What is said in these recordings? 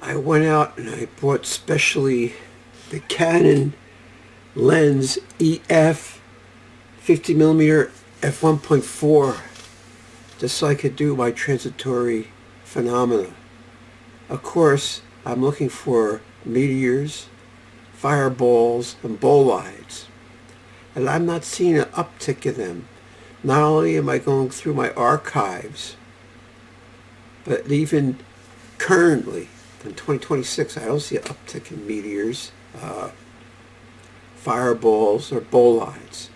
I went out and I bought specially the Canon lens EF 50 millimeter f1.4 just so I could do my transitory phenomena. Of course, I'm looking for meteors, fireballs, and bolides, and I'm not seeing an uptick in them. Not only am I going through my archives, but even currently, in 2026, I don't see an uptick in meteors, fireballs, or bolides.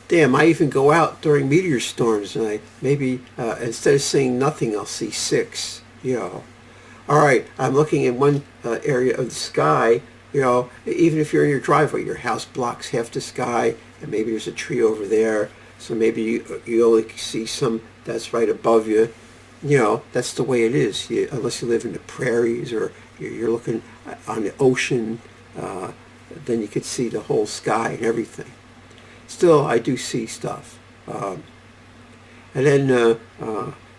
Damn, I even go out during meteor storms and I maybe, instead of seeing nothing, I'll see six, All right, I'm looking in one area of the sky, even if you're in your driveway, your house blocks half the sky, and maybe there's a tree over there, so maybe you only see some that's right above you. That's the way it is. Unless you live in the prairies or you're looking on the ocean, then you could see the whole sky and everything. Still, I do see stuff. And then,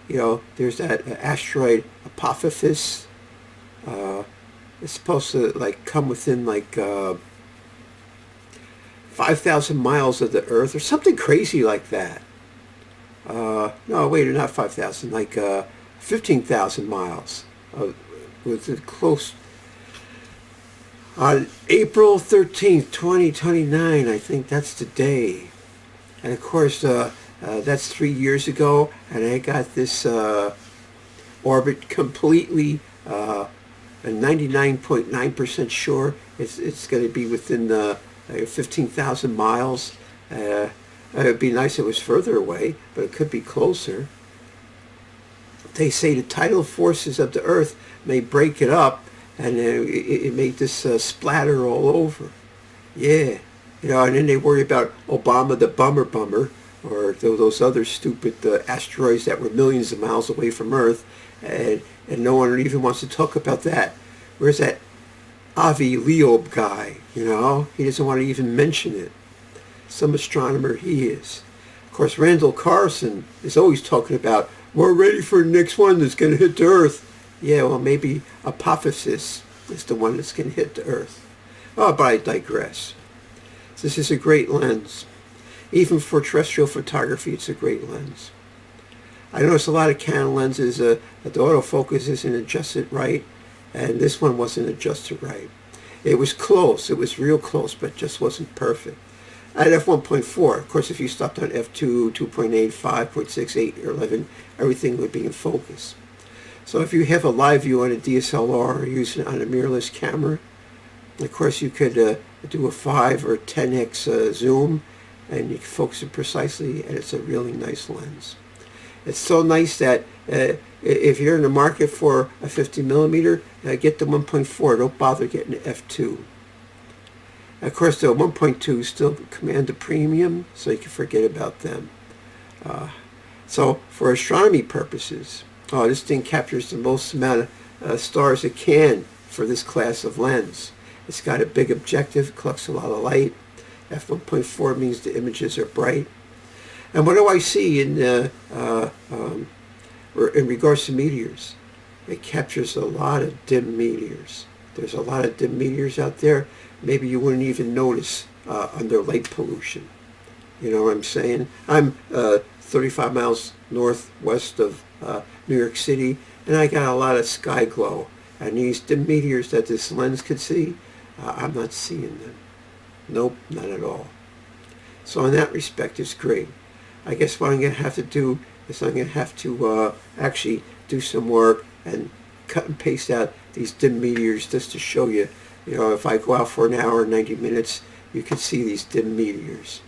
there's that asteroid Apophis. It's supposed to come within 5,000 miles of the Earth or something crazy like that. No, wait, not 5,000, 15,000 miles. With it close. On April 13th, 2029, I think that's the day. And of course, that's 3 years ago, and I got this orbit completely 99.9% sure it's going to be within 15,000 miles. It would be nice if it was further away, but it could be closer. They say the tidal forces of the Earth may break it up, and it made this splatter all over. Yeah. And then they worry about Obama the bummer, or those other stupid asteroids that were millions of miles away from Earth, and no one even wants to talk about that. Where's that Avi Loeb guy? He doesn't want to even mention it. Some astronomer he is. Of course, Randall Carlson is always talking about, we're ready for the next one that's going to hit the Earth. Yeah, well, maybe Apophis is the one that's going to hit the Earth. Oh, but I digress. This is a great lens. Even for terrestrial photography, it's a great lens. I notice a lot of Canon lenses, that the autofocus isn't adjusted right, and this one wasn't adjusted right. It was close. It was real close, but just wasn't perfect. At f1.4, of course, if you stopped on f2, 2.8, 5.6, 8, or 11, everything would be in focus. So if you have a live view on a DSLR or use it on a mirrorless camera, of course you could do a 5 or 10x zoom, and you can focus it precisely, and it's a really nice lens. It's so nice that if you're in the market for a 50 millimeter, get the 1.4. Don't bother getting the f2. Of course, the 1.2 still command a premium, so you can forget about them. So for astronomy purposes, this thing captures the most amount of stars it can for this class of lens. It's got a big objective, collects a lot of light. f1.4 means the images are bright. And what do I see in regards to meteors? It captures a lot of dim meteors. There's a lot of dim meteors out there. Maybe you wouldn't even notice under light pollution. You know what I'm saying? I'm 35 miles northwest of New York City, and I got a lot of sky glow. And these dim meteors that this lens could see, I'm not seeing them. Nope, not at all. So in that respect, it's great. I guess what I'm going to have to do is I'm going to have to actually do some work and cut and paste out these dim meteors just to show you, if I go out for an hour, 90 minutes, you can see these dim meteors.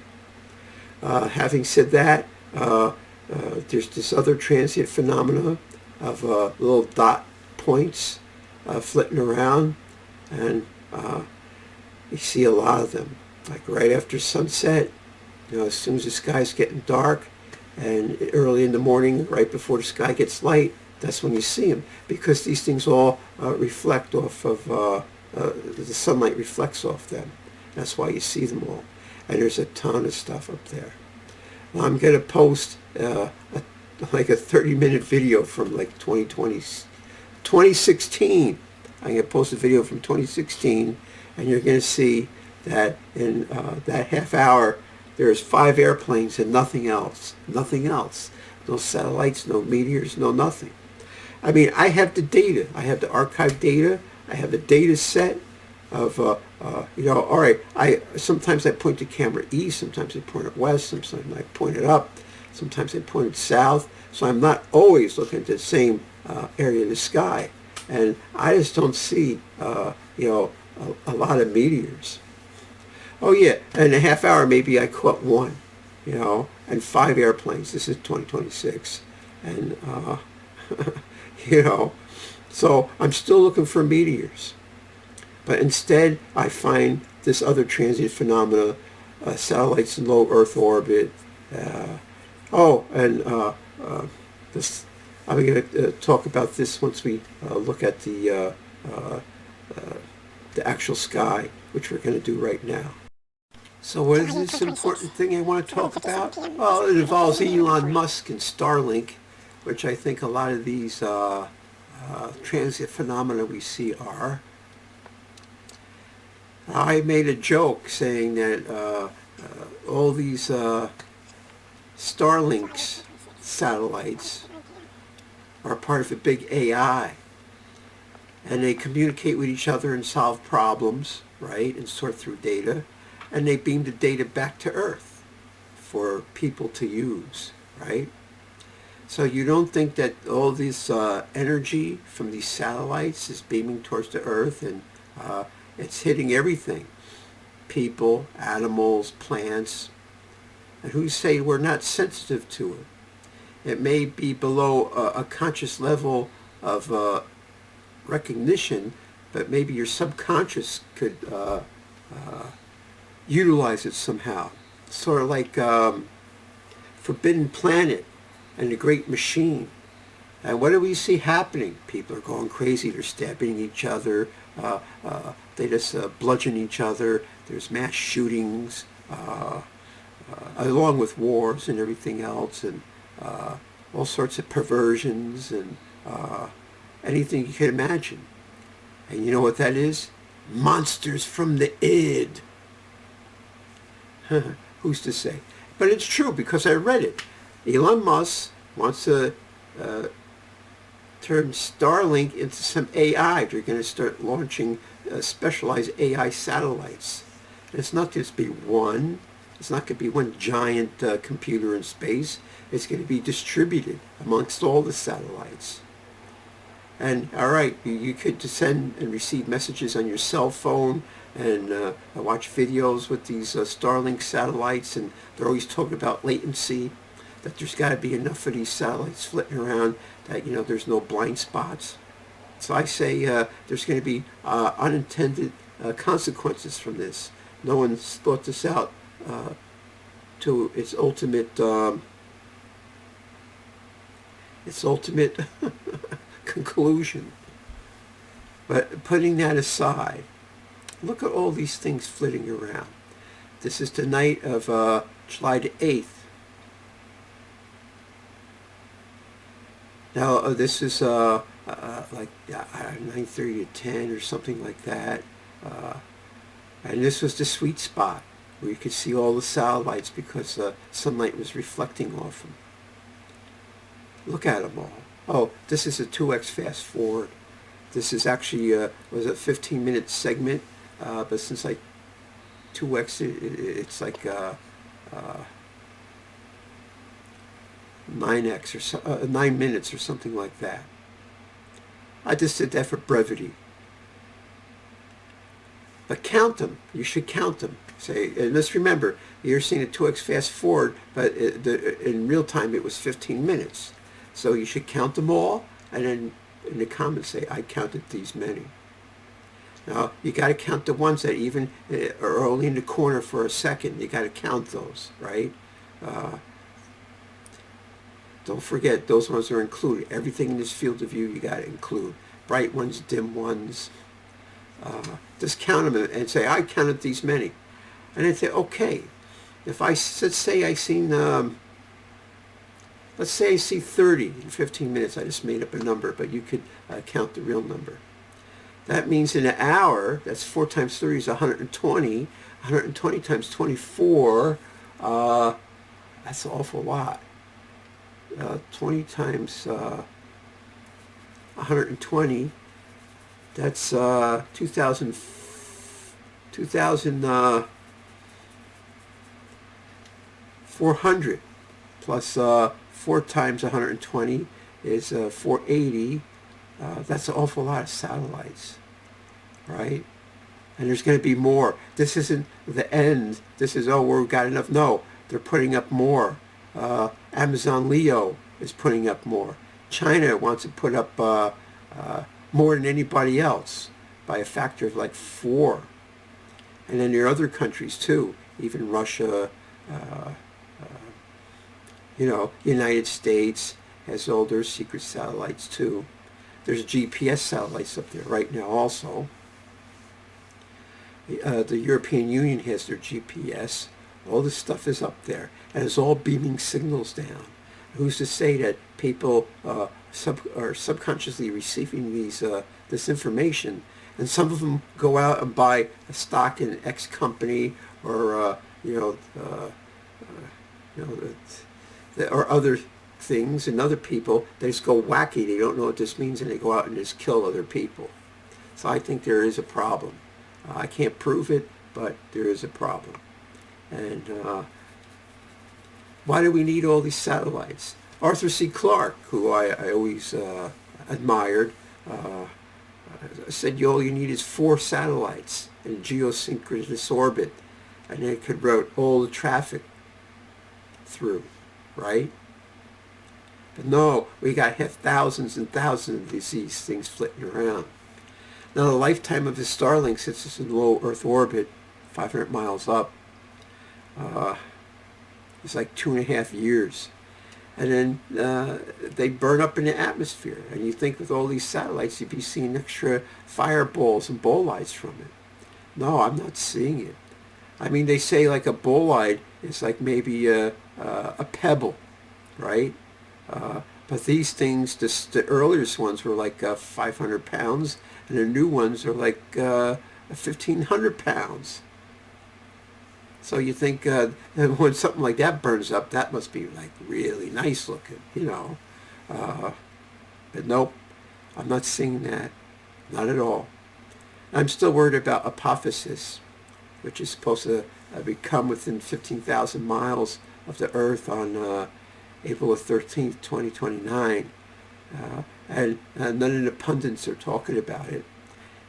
Having said that, there's this other transient phenomena of little dot points flitting around, and you see a lot of them, like right after sunset, as soon as the sky's getting dark, and early in the morning, right before the sky gets light, that's when you see them, because these things all reflect off of, the sunlight reflects off them. That's why you see them all. And there's a ton of stuff up there. Well, I'm going to post like a 30-minute video from like 2020, 2016. I'm going to post a video from 2016, and you're going to see that in that half hour, there's 5 airplanes and nothing else. Nothing else. No satellites, no meteors, no nothing. I mean, I have the data. I have the archive data. I have the data set of, all right, sometimes I point the camera east, sometimes I point it west, sometimes I point it up, sometimes I point it south. So I'm not always looking at the same area of the sky. And I just don't see, a lot of meteors. Oh yeah, in a half hour maybe I caught one, and 5 airplanes. This is 2026, and so I'm still looking for meteors. But instead, I find this other transient phenomena, satellites in low Earth orbit. This. I'm going to talk about this once we look at the actual sky, which we're going to do right now. So what is this important thing I want to talk about? Well, it involves Elon Musk and Starlink, which I think a lot of these transient phenomena we see are. I made a joke saying that all these Starlink's satellites are part of a big AI, and they communicate with each other and solve problems, right, and sort through data, and they beam the data back to Earth for people to use, right? So you don't think that all this energy from these satellites is beaming towards the Earth, and it's hitting everything, people, animals, plants, and who say we're not sensitive to it? It may be below a conscious level of recognition, but maybe your subconscious could utilize it somehow. Sort of like Forbidden Planet and The Great Machine. And what do we see happening? People are going crazy. They're stabbing each other. They just bludgeon each other. There's mass shootings, along with wars and everything else, and all sorts of perversions and anything you can imagine. And you know what that is? Monsters from the id. Who's to say? But it's true because I read it. Elon Musk wants to turn Starlink into some AI. They're going to start launching specialized AI satellites. And it's not just be one. It's not going to be one giant computer in space. It's going to be distributed amongst all the satellites. And all right, you could send and receive messages on your cell phone and watch videos with these Starlink satellites, and they're always talking about latency, that there's got to be enough of these satellites flitting around that there's no blind spots. So I say there's going to be unintended consequences from this. No one's thought this out to its ultimate conclusion. But putting that aside, look at all these things flitting around. This is the night of July the 8th. Now this is like 9:30 to 10 or something like that. And this was the sweet spot where you could see all the satellites because sunlight was reflecting off them. Look at them all. Oh, this is a 2x fast forward. This is actually was a 15-minute segment, but since I 2x it's like 9x or so, 9 minutes or something like that. I just did that for brevity. But count them. You should count them. Say, and let's remember, you're seeing a 2x fast forward, but in real time it was 15 minutes. So you should count them all, and then in the comments say, I counted these many. Now, you got to count the ones that even are only in the corner for a second. You got to count those, right? Don't forget, those ones are included. Everything in this field of view you got to include. Bright ones, dim ones. Just count them and say, I counted these many. And then say, okay, if let's say I seen Let's say I see 30 in 15 minutes. I just made up a number, but you could count the real number. That means in an hour, that's 4 times 30 is 120. 120 times 24, that's an awful lot. 20 times 120, that's 2,400 plus 4 times 120 is 480. That's an awful lot of satellites, right? And there's going to be more. This isn't the end. This is, oh, we've got enough. No, they're putting up more. Amazon Leo is putting up more. China wants to put up more than anybody else by a factor of like 4. And then there are other countries too, even Russia, United States has all their secret satellites too. There's GPS satellites up there right now also. The European Union has their GPS. All this stuff is up there, and it's all beaming signals down. Who's to say that people are subconsciously receiving this information, and some of them go out and buy a stock in X company or or other things, and other people, they just go wacky. They don't know what this means, and they go out and just kill other people. So I think there is a problem. I can't prove it, but there is a problem. And why do we need all these satellites? Arthur C. Clarke, who I always admired, said all you need is 4 satellites in a geosynchronous orbit, and it could route all the traffic through, right? But no, we got thousands and thousands of these things flitting around. Now, the lifetime of the Starlink, since it's in low Earth orbit, 500 miles up, it's like 2.5 years. And then they burn up in the atmosphere. And you think with all these satellites, you'd be seeing extra fireballs and bolides from it. No, I'm not seeing it. I mean, they say like a bolide is like maybe a pebble, right? But these things, the earliest ones were like 500 pounds, and the new ones are like 1,500 pounds. So you think when something like that burns up, that must be like really nice looking, But nope, I'm not seeing that. Not at all. I'm still worried about Apophis, which is supposed to become within 15,000 miles of the Earth on April 13th, 2029. And none of the pundits are talking about it.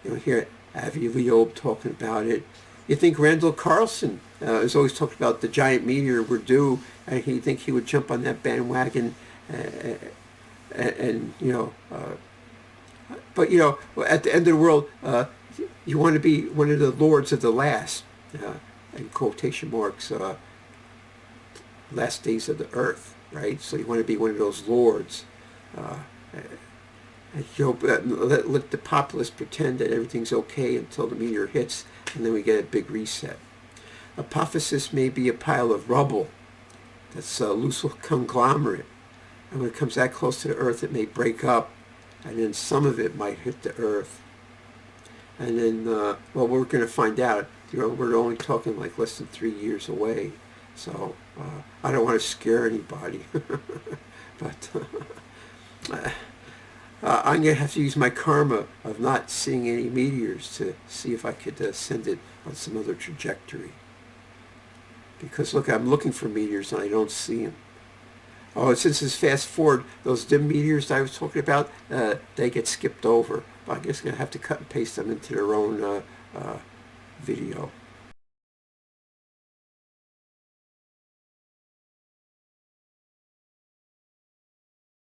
You don't hear Avi Loeb talking about it. You think Randall Carlson is always talking about the giant meteor we're due, and he think he would jump on that bandwagon, and but at the end of the world, you want to be one of the lords of the last, in quotation marks, last days of the earth, right? So you want to be one of those lords. Let the populace pretend that everything's okay until the meteor hits, and then we get a big reset. Apophis may be a pile of rubble that's a loose conglomerate, and when it comes that close to the Earth, it may break up, and then some of it might hit the Earth. And then, well, we're going to find out. We're only talking like less than 3 years away, so I don't want to scare anybody, but I'm going to have to use my karma of not seeing any meteors to see if I could send it on some other trajectory. Because, look, I'm looking for meteors and I don't see them. Oh, since it's fast forward, those dim meteors that I was talking about, they get skipped over. But I guess I'm going to have to cut and paste them into their own video.